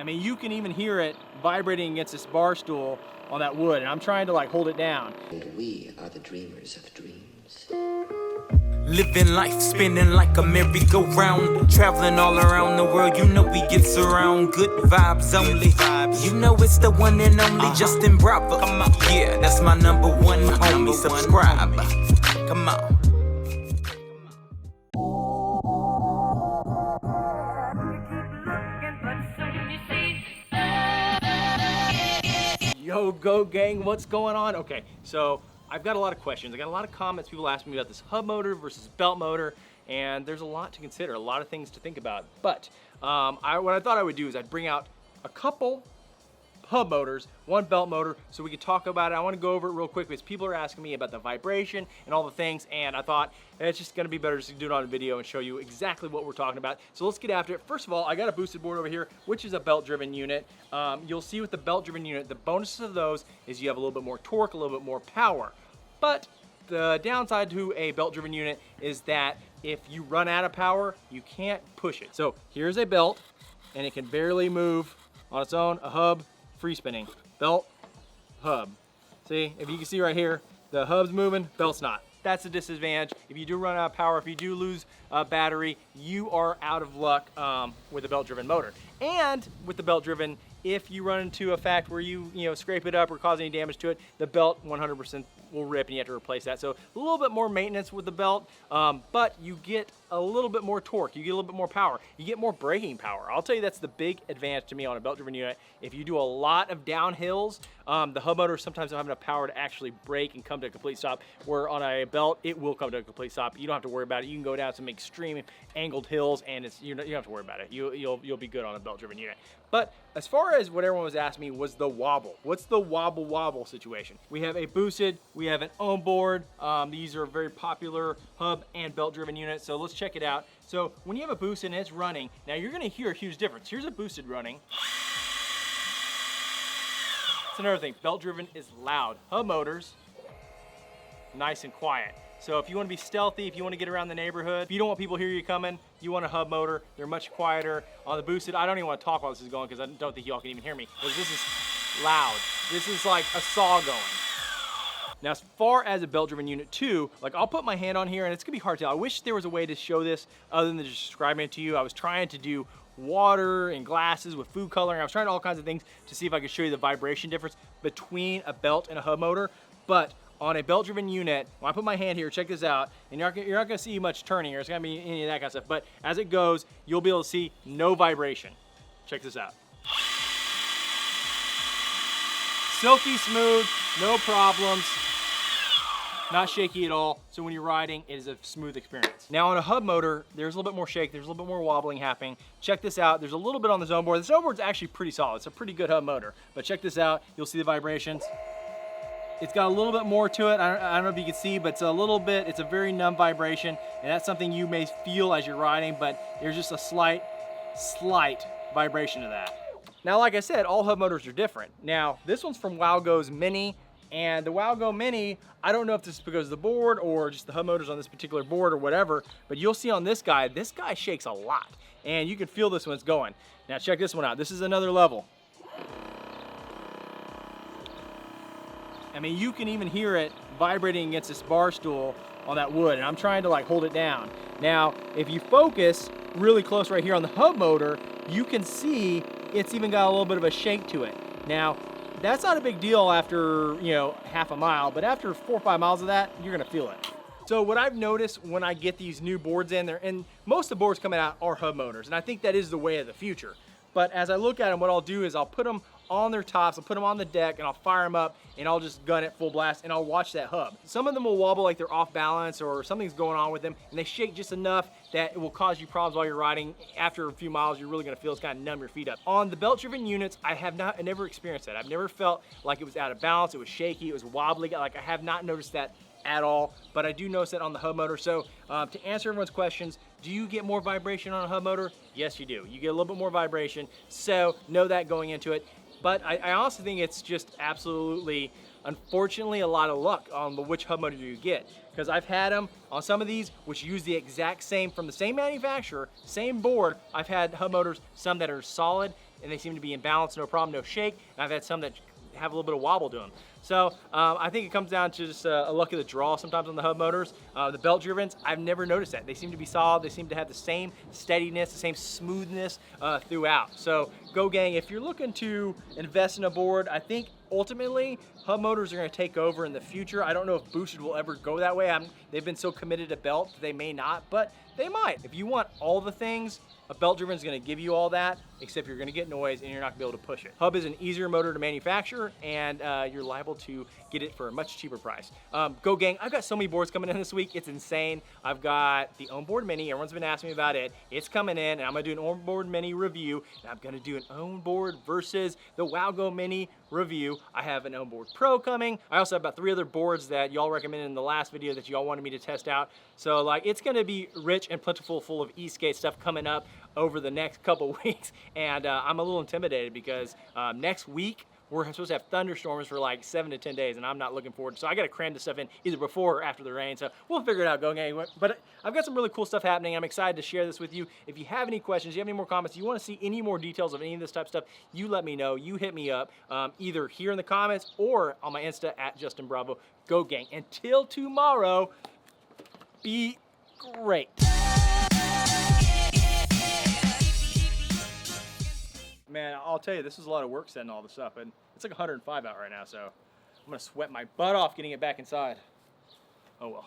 I mean, you can even hear it vibrating against this bar stool on that wood, and I'm trying to like hold it down. And we are the dreamers of dreams. Living life, spinning like a merry-go-round. Traveling all around the world, you know we get around. Good vibes only. You know it's the one and only Justin Bravo. Yeah, that's my number one homie. Subscribe. Come on. Yo, Go Gang, what's going on? Okay, so I've got a lot of questions. I got a lot of comments. People ask me about this hub motor versus belt motor, and there's a lot to consider, a lot of things to think about. But what I thought I would do is I'd bring out a couple hub motors, one belt motor, so we could talk about it. I want to go over it real quick because people are asking me about the vibration and all the things, and I thought it's just going to be better just to do it on a video and show you exactly what we're talking about. So let's get after it. First of all, I got a boosted board over here, which is a belt-driven unit. You'll see with the belt-driven unit, the bonuses of those is you have a little bit more torque, a little bit more power. But the downside to a belt-driven unit is that if you run out of power, you can't push it. So here's a belt, and it can barely move on its own. A hub, free spinning. Belt, hub. See, if you can see right here, the hub's moving, belt's not. That's a disadvantage. If you do run out of power, if you do lose a battery, you are out of luck with a belt-driven motor. And with the belt-driven, if you run into a fact where you scrape it up or cause any damage to it, the belt 100% will rip and you have to replace that. So a little bit more maintenance with the belt, but you get a little bit more torque, you get a little bit more power, you get more braking power. I'll tell you that's the big advantage to me on a belt-driven unit. If you do a lot of downhills, the hub motor sometimes don't have enough power to actually brake and come to a complete stop, where on a belt, it will come to a complete stop. You don't have to worry about it. You can go down some extreme angled hills and you don't have to worry about it. You'll be good on a belt-driven unit. But as far as what everyone was asking me was the wobble. What's the wobble situation? We have a boosted, we have an Ownboard. These are very popular hub and belt-driven units, so let's check it out. So when you have a boosted and it's running, now you're gonna hear a huge difference. Here's a boosted running. That's another thing, belt-driven is loud. Hub motors, nice and quiet. So if you want to be stealthy, if you want to get around the neighborhood, if you don't want people to hear you coming, you want a hub motor. They're much quieter. On the boosted, I don't even want to talk while this is going because I don't think y'all can even hear me, because this is loud. This is like a saw going. Now, as far as a belt-driven unit too, like I'll put my hand on here and it's gonna be hard to tell. I wish there was a way to show this other than just describing it to you. I was trying to do water and glasses with food coloring. I was trying all kinds of things to see if I could show you the vibration difference between a belt and a hub motor. But on a belt-driven unit, when I put my hand here, check this out, and you're not gonna see much turning, or it's gonna be any of that kind of stuff, but as it goes, you'll be able to see no vibration. Check this out. Silky smooth, no problems, not shaky at all, so when you're riding, it is a smooth experience. Now on a hub motor, there's a little bit more shake, there's a little bit more wobbling happening. Check this out, there's a little bit on the Ownboard. The Ownboard's actually pretty solid, it's a pretty good hub motor, but check this out, you'll see the vibrations. It's got a little bit more to it. I don't know if you can see, but it's a very numb vibration, and that's something you may feel as you're riding, but there's just a slight vibration to that. Now, like I said, all hub motors are different. Now, this one's from Wowgo's Mini, and the Wowgo Mini, I don't know if this is because of the board or just the hub motors on this particular board or whatever, but you'll see on this guy shakes a lot, and you can feel this when it's going. Now, check this one out. This is another level. I mean, you can even hear it vibrating against this bar stool on that wood, and I'm trying to like hold it down. Now, if you focus really close right here on the hub motor, you can see it's even got a little bit of a shake to it. Now, that's not a big deal after, half a mile, but after 4 or 5 miles of that, you're gonna feel it. So what I've noticed when I get these new boards in there, and most of the boards coming out are hub motors, and I think that is the way of the future. But as I look at them, what I'll do is I'll put them on their tops, I'll put them on the deck, and I'll fire them up, and I'll just gun it full blast, and I'll watch that hub. Some of them will wobble like they're off balance or something's going on with them, and they shake just enough that it will cause you problems while you're riding. After a few miles, you're really gonna feel it's kind of numb your feet up. On the belt-driven units, I never experienced that. I've never felt like it was out of balance, it was shaky, it was wobbly. Like I have not noticed that at all, but I do notice that on the hub motor. So to answer everyone's questions, do you get more vibration on a hub motor? Yes, you do. You get a little bit more vibration, so know that going into it. But I honestly think it's just absolutely, unfortunately, a lot of luck on which hub motor you get. Because I've had them on some of these which use the exact same, from the same manufacturer, same board. I've had hub motors, some that are solid, and they seem to be in balance, no problem, no shake. And I've had some that have a little bit of wobble to them. So I think it comes down to just a luck of the draw sometimes on the hub motors. The belt drivens, I've never noticed that. They seem to be solid. They seem to have the same steadiness, the same smoothness throughout. So Go Gang, if you're looking to invest in a board, I think ultimately hub motors are going to take over in the future. I don't know if boosted will ever go that way. They've been so committed to belt, they may not, but they might. If you want all the things, a belt driven is going to give you all that, except you're going to get noise and you're not going to be able to push it. Hub is an easier motor to manufacture, and you're liable to get it for a much cheaper price. Go Gang, I've got so many boards coming in this week, it's insane. I've got the Ownboard Mini, everyone's been asking me about it. It's coming in, and I'm going to do an Ownboard Mini review, and I'm going to do an Ownboard versus the Wowgo Mini review. I have an Ownboard Pro coming. I also have about 3 other boards that y'all recommended in the last video that y'all wanted me to test out. So like, it's going to be rich and plentiful, full of e-skate stuff coming up over the next couple weeks, and I'm a little intimidated because next week we're supposed to have thunderstorms for like 7 to 10 days, and I'm not looking forward to. So I got to cram this stuff in either before or after the rain. So we'll figure it out, Go Gang. But I've got some really cool stuff happening. I'm excited to share this with you. If you have any questions, you have any more comments, you want to see any more details of any of this type of stuff, you let me know. You hit me up either here in the comments or on my Insta at Justin Bravo. Go Gang. Until tomorrow, be great. Man, I'll tell you, this is a lot of work setting all this up, and it's like 105 out right now, so I'm gonna sweat my butt off getting it back inside. Oh well.